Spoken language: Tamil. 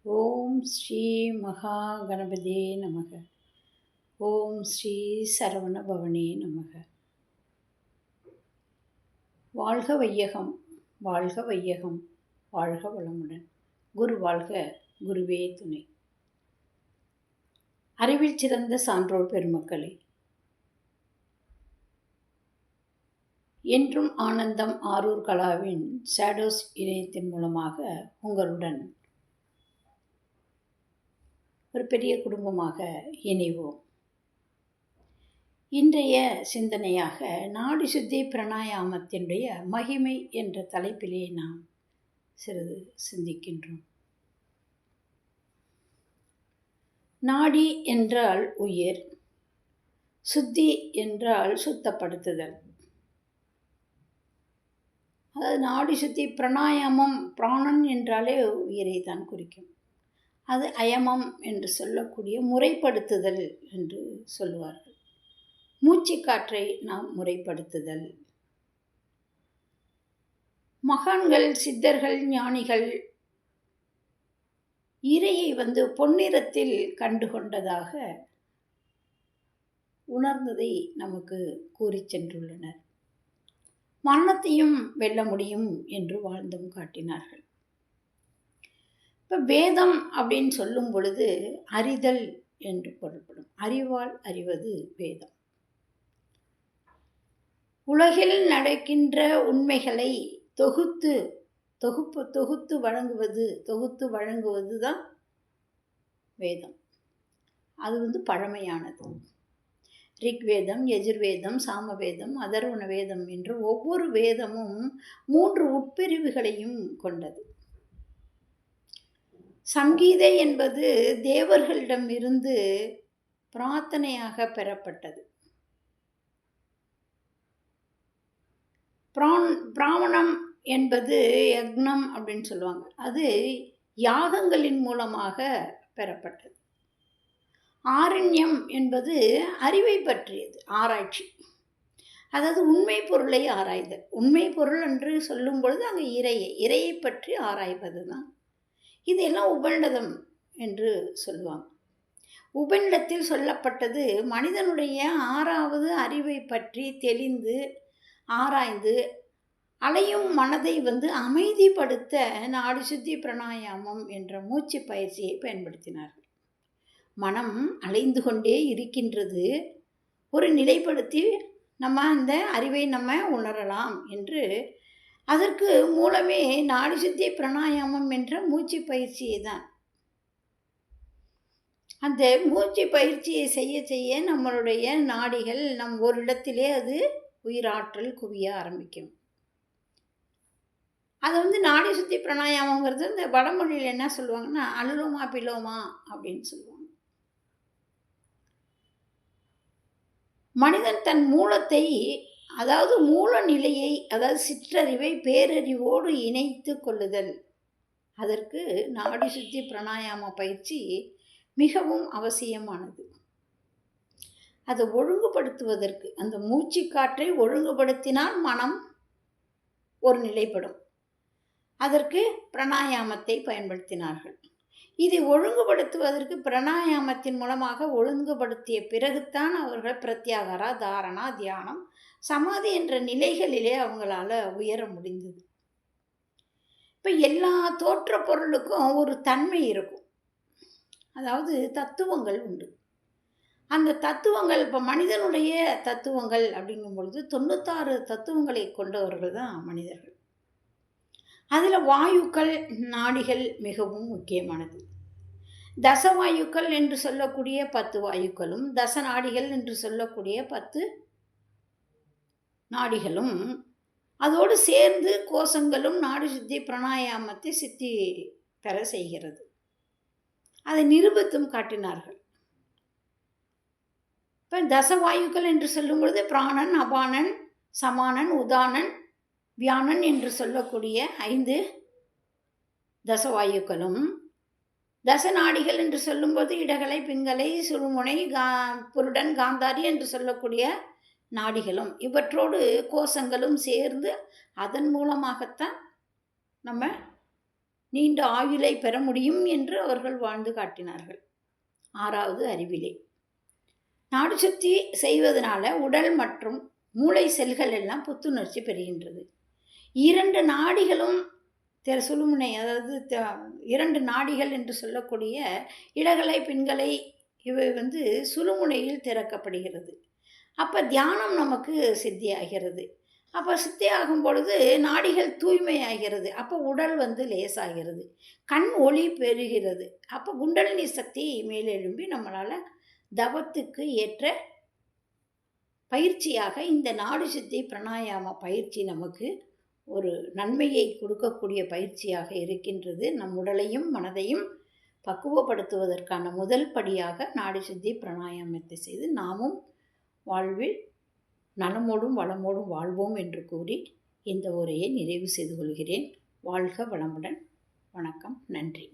ஓம் ஸ்ரீ மகா கணபதியே நமக. ஓம் ஸ்ரீ சரவண பவனே நமக. வாழ்க வையகம், வாழ்க வையகம், வாழ்க வளமுடன். குரு வாழ்க, குருவே துணை. அறிவில் சிறந்த சான்றோர் பெருமக்களே, என்றும் ஆனந்தம் ஆரூர் கலாவின் ஷேடோஸ் இணையத்தின் மூலமாக உங்களுடன் ஒரு பெரிய குடும்பமாக இணைவோம். இன்றைய சிந்தனையாக நாடி சுத்தி பிராணாயாமத்தினுடைய மகிமை என்ற தலைப்பிலே நாம் சிறிது சிந்திக்கின்றோம். நாடி என்றால் உயிர், சுத்தி என்றால் சுத்தப்படுத்துதல். அதாவது நாடி சுத்தி பிராணாயாமம், பிராணன் என்றாலே உயிரை தான் குறிக்கும். அது அயமம் என்று சொல்லக்கூடிய முறைப்படுத்துதல் என்று சொல்லுவார்கள். மூச்சுக்காற்றை நாம் முறைப்படுத்துதல். மகான்கள், சித்தர்கள், ஞானிகள் இறையை பொன்னிறத்தில் கண்டுகொண்டதாக உணர்ந்ததை நமக்கு கூறி சென்றுள்ளனர். மரணத்தையும் வெல்ல முடியும் என்று வாழ்ந்தும் காட்டினார்கள். இப்போ வேதம் அப்படின்னு சொல்லும் பொழுது அறிதல் என்று பொருள்படும். அறிவால் அறிவது வேதம். உலகில் நடக்கின்ற உண்மைகளை தொகுத்து வழங்குவது தான் வேதம். அது பழமையானது. ரிக்வேதம், யஜுர்வேதம், சாமவேதம், அதர்வண வேதம் என்று ஒவ்வொரு வேதமும் 3 உட்பிரிவுகளையும் கொண்டது. சங்கீதை என்பது தேவர்களிடமிருந்து பிரார்த்தனையாக பெறப்பட்டது. பிராமணம் என்பது யக்னம் அப்படின்னு சொல்லுவாங்க. அது யாகங்களின் மூலமாக பெறப்பட்டது. ஆரண்யம் என்பது அறிவை பற்றியது, ஆராய்ச்சி. அதாவது உண்மை பொருளை ஆராய்தல். உண்மை பொருள் என்று சொல்லும் பொழுது அங்கே இறையை பற்றி ஆராய்வது தான். இதெல்லாம் உபநிடதம் என்று சொல்லுவாங்க. உபநிடத்தில் சொல்லப்பட்டது மனிதனுடைய 6வது அறிவை பற்றி தெளிந்து ஆராய்ந்து அலையும் மனதை அமைதிப்படுத்த நாடி சுத்தி பிராணாயாமம் என்ற மூச்சு பயிற்சியை பயன்படுத்தினார்கள். மனம் அலைந்து கொண்டே இருக்கின்றது, ஒரு நிலைப்படுத்தி நம்ம அந்த அறிவை உணரலாம் என்று. அதற்கு மூலமே நாடி சுத்தி பிராணாயாமம் என்ற மூச்சு பயிற்சியை தான். அந்த மூச்சு பயிற்சியை செய்ய செய்ய நம்மளுடைய நாடிகள் ஒரு இடத்திலே அது உயிராற்றல் குவிய ஆரம்பிக்கும். அதை நாடி சுத்தி பிராணாயாமங்கிறது இந்த வடமொழியில் என்ன சொல்லுவாங்கன்னா அனுலோமா பிலோமா அப்படின்னு சொல்லுவாங்க. மனிதன் தன் மூலத்தை, அதாவது மூல நிலையை, அதாவது சிற்றறிவை பேரறிவோடு இணைத்து கொள்ளுதல், அதற்கு நாடி சுத்தி பிராணாயாம பயிற்சி மிகவும் அவசியமானது. அதை ஒழுங்குபடுத்துவதற்கு, அந்த மூச்சு காற்றை ஒழுங்குபடுத்தினால் மனம் ஒரு நிலைப்படும். அதற்கு பிராணாயாமத்தை பயன்படுத்தினார்கள். இதை ஒழுங்குபடுத்துவதற்கு பிராணாயாமத்தின் மூலமாக ஒழுங்குபடுத்திய பிறகுத்தான் அவர்கள் பிரத்யாகாரா, தாரணா, தியானம், சமாதி என்ற நிலைகளிலே அவங்களால உயர முடிந்தது. இப்போ எல்லா தோற்ற பொருளுக்கும் ஒரு தன்மை இருக்கும், அதாவது தத்துவங்கள் உண்டு. அந்த தத்துவங்கள், இப்போ மனிதனுடைய தத்துவங்கள் அப்படிங்கும் பொழுது 96 தத்துவங்களை கொண்டவர்கள் தான் மனிதர்கள். அதில் வாயுக்கள், நாடிகள் மிகவும் முக்கியமானது. தசவாயுக்கள் என்று சொல்லக்கூடிய 10 வாயுக்களும், தச நாடிகள் என்று சொல்லக்கூடிய 10 நாடிகளும், அதோடு சேர்ந்து கோஷங்களும் நாடி சுத்தி பிராணாயாமத்தை சித்தி பெற செய்கிறது. அதை நிரூபித்தும் காட்டினார்கள். இப்போ தசவாயுக்கள் என்று சொல்லும் பொழுது பிராணன், அபானன், சமானன், உதானன், வியானன் என்று சொல்லக்கூடிய 5 தசவாயுக்களும், தசநாடிகள் என்று சொல்லும்போது இடகலை, பிங்கலை, சுழுமுனை, புருடன், காந்தாரி என்று சொல்லக்கூடிய நாடிகளும், இவற்றோடு கோஷங்களும் சேர்ந்து அதன் மூலமாகத்தான் நம்ம நீண்ட ஆயுளை பெற முடியும் என்று அவர்கள் வாழ்ந்து காட்டினார்கள். 6வது அறிவிலே. நாடி சுத்தி செய்வதனால உடல் மற்றும் மூளை செல்கள் எல்லாம் புத்துணர்ச்சி பெறுகின்றது. 2 நாடிகளும் சுழுமுனை, அதாவது 2 நாடிகள் என்று சொல்லக்கூடிய இடகலை பின்கலை இவை சுழுமுனையில் திறக்கப்படுகிறது. அப்போ தியானம் நமக்கு சித்தியாகிறது. அப்போ சித்தியாகும் பொழுது நாடிகள் தூய்மையாகிறது. அப்போ உடல் லேசாகிறது, கண் ஒளி பெறுகிறது. அப்போ குண்டலினி சக்தி மேலெழும்பி நம்மளால் தவத்துக்கு ஏற்ற பயிற்சியாக இந்த நாடி சுத்தி பிராணாயாம பயிற்சி நமக்கு ஒரு நன்மையை கொடுக்கக்கூடிய பயிற்சியாக இருக்கின்றது. நம் உடலையும் மனதையும் பக்குவப்படுத்துவதற்கான முதல் படியாக நாடி சுத்தி பிராணாயாமத்தை செய்து நாமும் வாழ்வில் நலமோடும் வளமோடும் வாழ்வோம் என்று கூறி இந்த உரையை நிறைவு செய்து கொள்கிறேன். வாழ்க வளமுடன். வணக்கம். நன்றி.